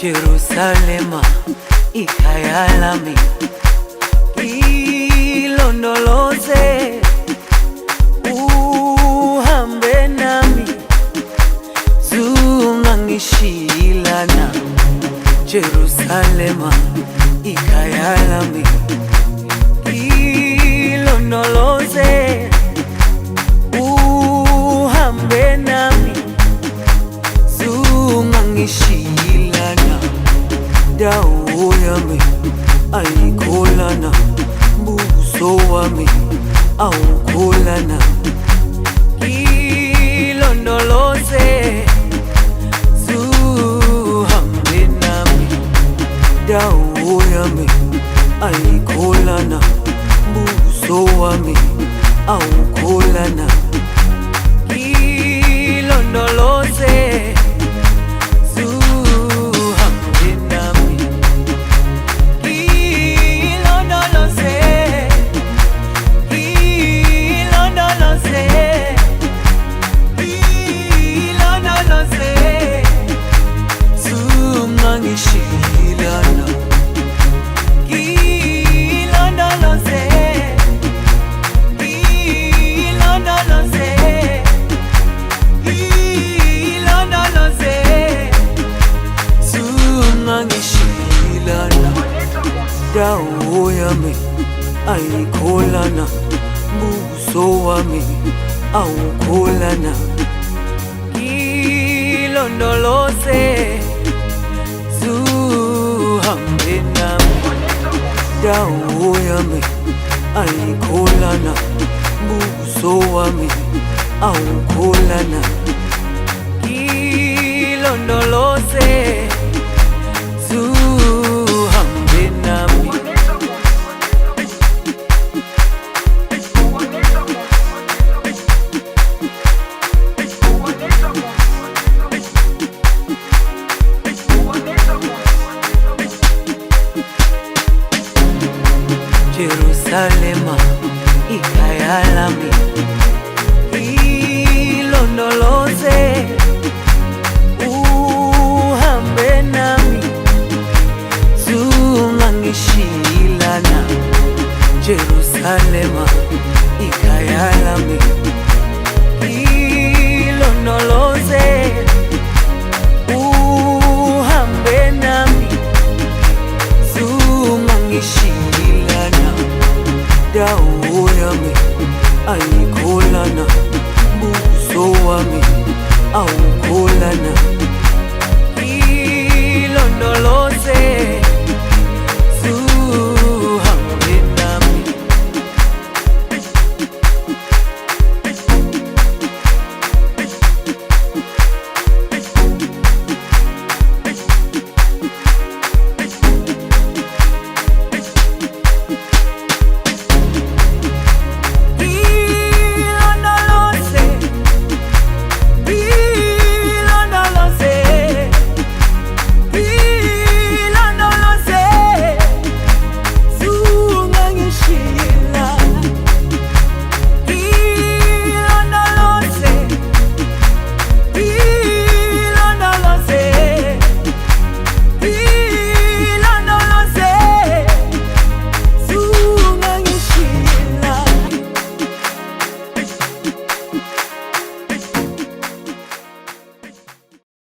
Jerusalema ikhaya lami, ilondoloze uhambe nami, zungangishilana. Jerusalema ikhaya lami, ilondoloze uhambe nami, zungangishilana. Dawo yami ayikholana, buso wami awukholana. Ilondoloze zuhambe nami. Dawo yami ayikholana, buso wami awukholana. Ilondoloze dawo yami ayikholana, buso wami awukholana. Ilondoloze zuhambe nami. Dawo yami ayikholana, buso wami awukholana. Ilondoloze zuhambe nami. Jerusalema ikhaya lami, ilondoloze uhambe nami, zungangishilana. Jerusalema ikhaya lami, ilondoloze uhambe nami, zungangishilana. Dawo yami ayikholana, buso wami awukholana.